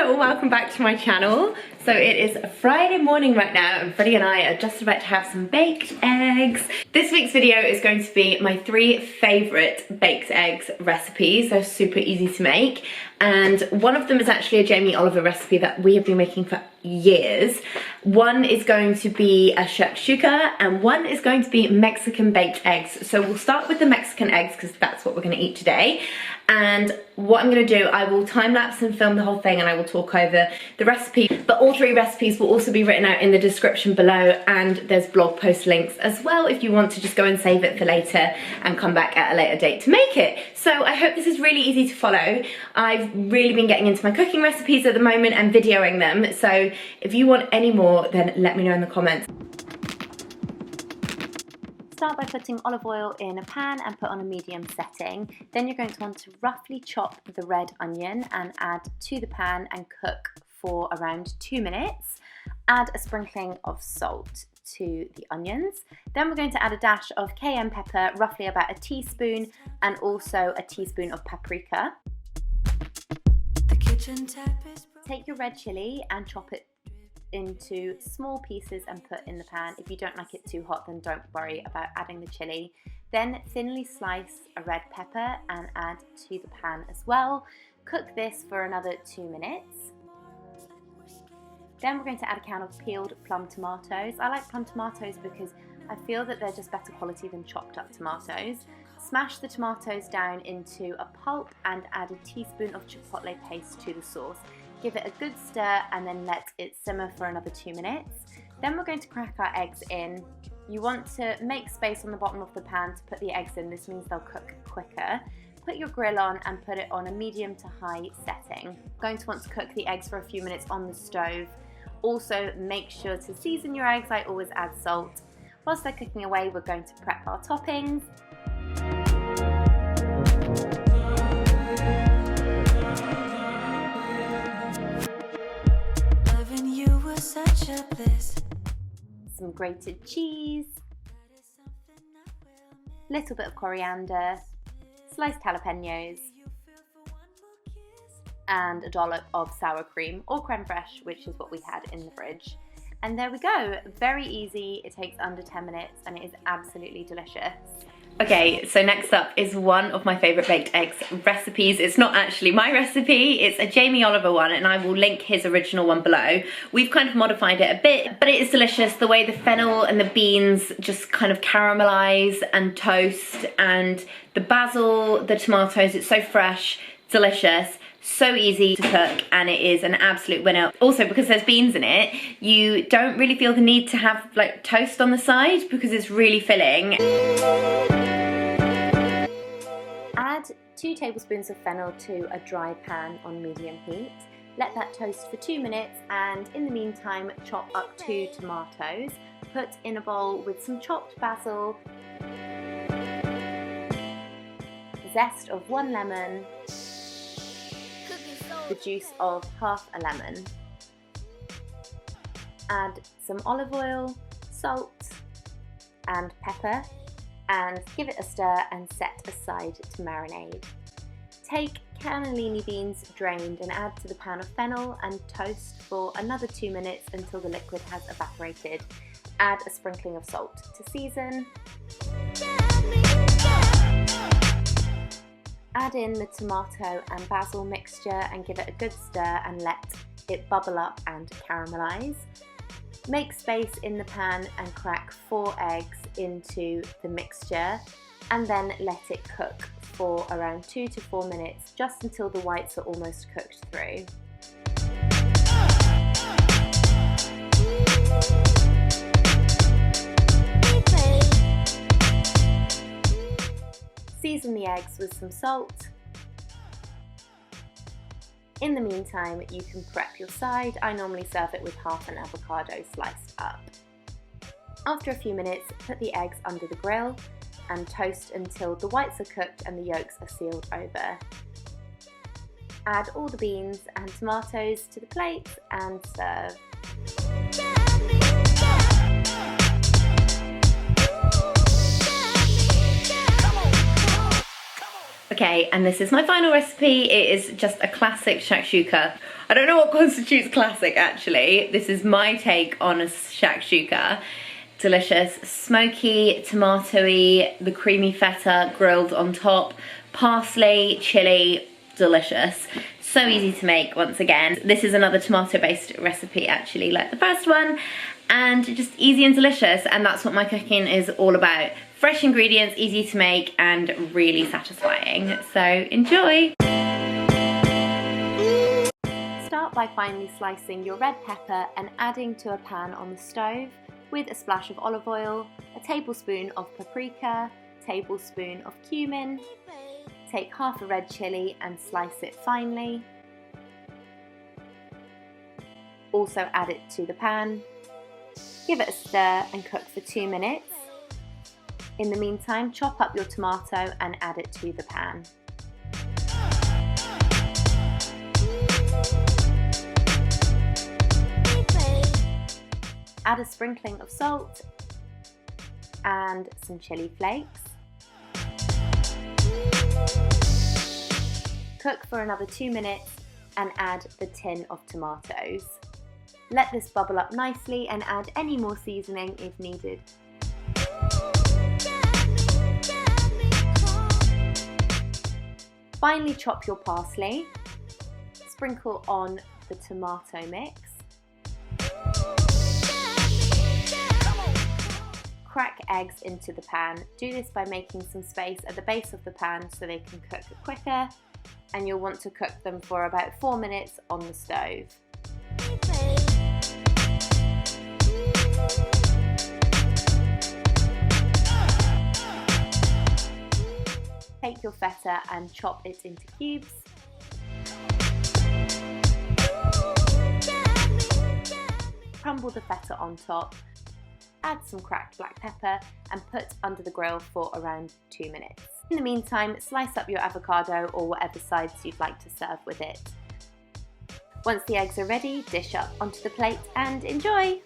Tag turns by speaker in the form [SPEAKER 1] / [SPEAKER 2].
[SPEAKER 1] or welcome back to my channel. So it is Friday morning right now and Freddie and I are just about to have some baked eggs. This week's video is going to be my 3 favourite baked eggs recipes. They're super easy to make, and one of them is actually a Jamie Oliver recipe that we have been making for years. One is going to be a shakshuka and one is going to be Mexican baked eggs. So we'll start with the Mexican eggs because that's what we're going to eat today. And what I'm going to do, I will time lapse and film the whole thing and I will talk over the recipe, but all 3 recipes will also be written out in the description below, and there's blog post links as well if you want to just go and save it for later and come back at a later date to make it. So I hope this is really easy to follow. I've really been getting into my cooking recipes at the moment and videoing them, so if you want any more then let me know in the comments. Start by putting olive oil in a pan and put on a medium setting. Then you're going to want to roughly chop the red onion and add to the pan and cook for around 2 minutes. Add a sprinkling of salt to the onions. Then we're going to add a dash of cayenne pepper, roughly about a teaspoon, and also a teaspoon of paprika. Take your red chilli and chop it into small pieces and put in the pan. If you don't like it too hot, then don't worry about adding the chili. Then thinly slice a red pepper and add to the pan as well. Cook this for another 2 minutes. Then we're going to add a can of peeled plum tomatoes. I like plum tomatoes because I feel that they're just better quality than chopped up tomatoes. Smash the tomatoes down into a pulp and add a teaspoon of chipotle paste to the sauce. Give it a good stir and then let it simmer for another 2 minutes. Then we're going to crack our eggs in. You want to make space on the bottom of the pan to put the eggs in. This means they'll cook quicker. Put your grill on and put it on a medium to high setting. Going to want to cook the eggs for a few minutes on the stove. Also make sure to season your eggs. I always add salt. Whilst they're cooking away, we're going to prep our toppings. Some grated cheese, little bit of coriander, sliced jalapeños, and a dollop of sour cream or creme fraiche, which is what we had in the fridge. And there we go, very easy, it takes under 10 minutes and it is absolutely delicious. Okay, so next up is one of my favourite baked eggs recipes. It's not actually my recipe, it's a Jamie Oliver one, and I will link his original one below. We've kind of modified it a bit, but it is delicious. The way the fennel and the beans just kind of caramelise and toast, and the basil, the tomatoes, it's so fresh, delicious. So easy to cook, and it is an absolute winner. Also, because there's beans in it, you don't really feel the need to have like toast on the side because it's really filling. Add 2 tablespoons of fennel to a dry pan on medium heat. Let that toast for 2 minutes, and in the meantime chop up 2 tomatoes. Put in a bowl with some chopped basil, zest of 1 lemon, the juice of half a lemon. Add some olive oil, salt and pepper and give it a stir and set aside to marinade. Take cannellini beans drained and add to the pan of fennel and toast for another 2 minutes until the liquid has evaporated. Add a sprinkling of salt to season. Add in the tomato and basil mixture and give it a good stir and let it bubble up and caramelise. Make space in the pan and crack 4 eggs into the mixture and then let it cook for around 2 to 4 minutes, just until the whites are almost cooked through. Season the eggs with some salt. In the meantime, you can prep your side. I normally serve it with half an avocado sliced up. After a few minutes, put the eggs under the grill and toast until the whites are cooked and the yolks are sealed over. Add all the beans and tomatoes to the plate and serve. Okay, and this is my final recipe. It is just a classic shakshuka. I don't know what constitutes classic actually. This is my take on a shakshuka. Delicious, smoky, tomatoey, the creamy feta grilled on top, parsley, chili, delicious. So easy to make once again. This is another tomato-based recipe actually, like the first one, and just easy and delicious, and that's what my cooking is all about. Fresh ingredients, easy to make, and really satisfying. So enjoy! Start by finely slicing your red pepper and adding to a pan on the stove with a splash of olive oil, a tablespoon of paprika, tablespoon of cumin. Take half a red chilli and slice it finely. Also add it to the pan. Give it a stir and cook for 2 minutes. In the meantime, chop up your tomato and add it to the pan. Add a sprinkling of salt and some chili flakes. Cook for another 2 minutes and add the tin of tomatoes. Let this bubble up nicely and add any more seasoning if needed. Finally chop your parsley, sprinkle on the tomato mix. Crack eggs into the pan. Do this by making some space at the base of the pan so they can cook quicker, and you'll want to cook them for about 4 minutes on the stove. Take your feta and chop it into cubes. Crumble the feta on top. Add some cracked black pepper and put under the grill for around 2 minutes. In the meantime, slice up your avocado or whatever sides you'd like to serve with it. Once the eggs are ready, dish up onto the plate and enjoy!